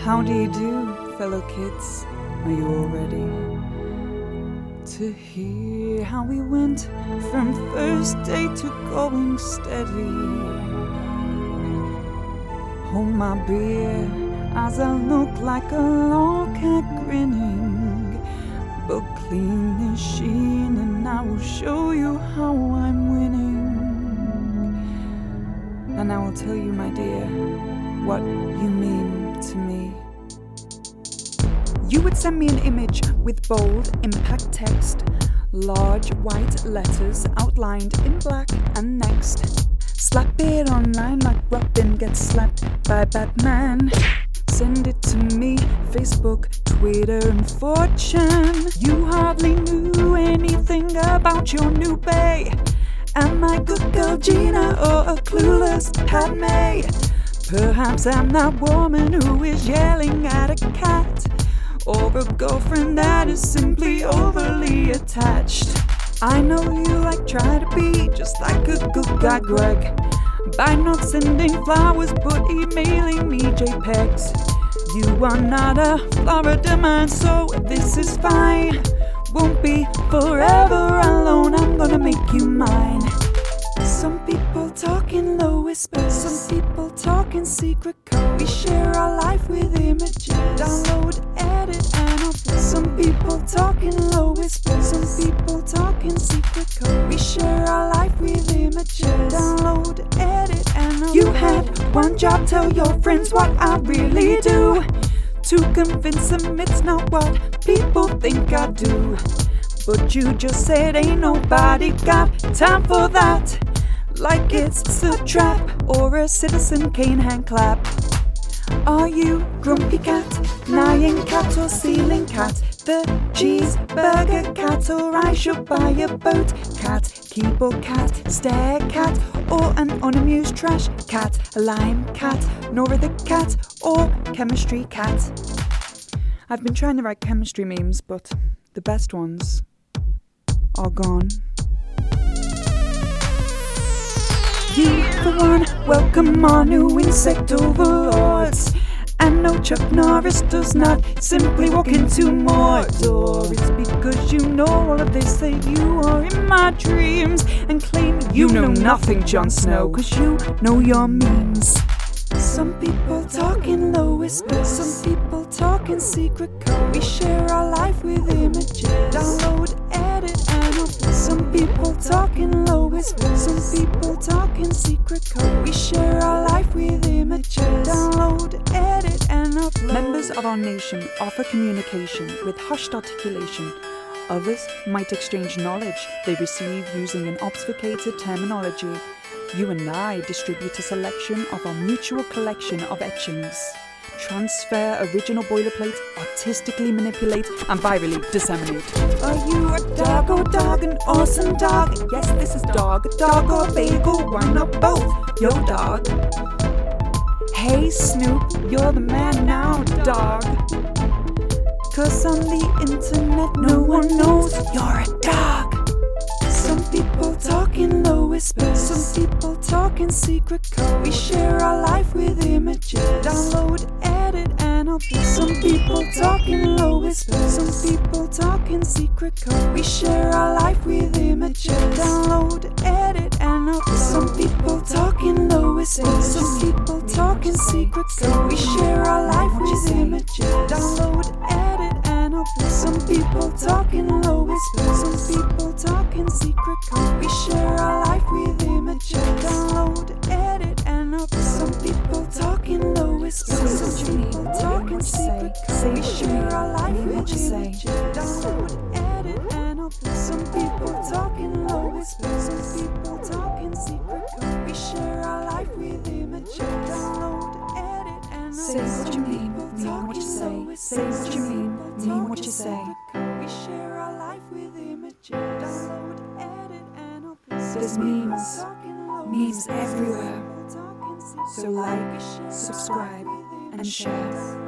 How do you do, fellow kids? Are you all ready to hear how we went from first day to going steady? Hold my beer as I look like a log cat grinning, but clean the sheen and I will show you how I'm winning. And I will tell you, my dear, what you mean to me. You would send me an image with bold impact text, large white letters outlined in black, and next slap it online like Robin gets slapped by Batman. Send it to me, Facebook, Twitter and 4chan. You hardly knew anything about your new bae. Am I good girl Gina or a clueless Padme? Perhaps I'm that woman who is yelling at a cat, or a girlfriend that is simply overly attached. I know you like try to be just like a good guy Greg, by not sending flowers but emailing me JPEGs. You are not a Florida man, so this is fine. Won't be forever alone, I'm gonna make you mine. Some people talk in low whispers, some people talk in secret code. We share our life with images, download, edit and upload. Some people talk in low whispers, some people talk in secret code. We share our life with images, download, edit and upload. You had one job, tell your friends what I really do, to convince them it's not what people think I do. But you just said ain't nobody got time for that, like it's a trap or a Citizen Kane hand clap. Are you grumpy cat, lying cat or ceiling cat, the cheeseburger cat, or I should buy a boat cat, keyboard cat, stair cat, or an unamused trash cat, a lime cat, Nora the cat, or chemistry cat? I've been trying to write chemistry memes, but the best ones are gone. You, for one, welcome our new insect overlords. And no, Chuck Norris does not simply walk into Mordor. It's because you know all of this that you are in my dreams, and claim you know nothing, Jon Snow, cause you know your memes. Some people talk in low whispers, some people talk in secret code. We share our life with images, download, edit and upload. Some people talk in low whispers, some people talk in secret code. We share our life with images, download, edit and upload. Members of our nation offer communication with hushed articulation. Others might exchange knowledge they receive using an obfuscated terminology. You and I distribute a selection of our mutual collection of etchings. Transfer original boilerplate, artistically manipulate, and virally disseminate. Are you a dog or dog, an awesome dog? Yes, this is dog or bagel, why not both? Yo, dog. Hey, Snoop, you're the man now, dog. Cause on the internet no one knows you're a dog. Some people talk in low whispers, some people talk in secret code. We share our life with images, download, edit and upload. Some people talk in low whispers, some people talk in secret code. We share our life with images, download, edit and upload. Some people talk in low whispers, some people talk in secret code. We share our life with images, download, edit and upload. Some people talk in low whispers, some people talk in secret code. We share our life with images, download, edit and upload. Some people talk in low whispers, some people talk in secret code. We share our life with images, download, edit and upload. Some people talk in low whispers, some people talk in secret code. We share our life with images, download, edit and upload. Say what you mean what you say. Say what you mean what you say. We share our life with images, download, edit and upload. There's memes everywhere. So like, subscribe and share.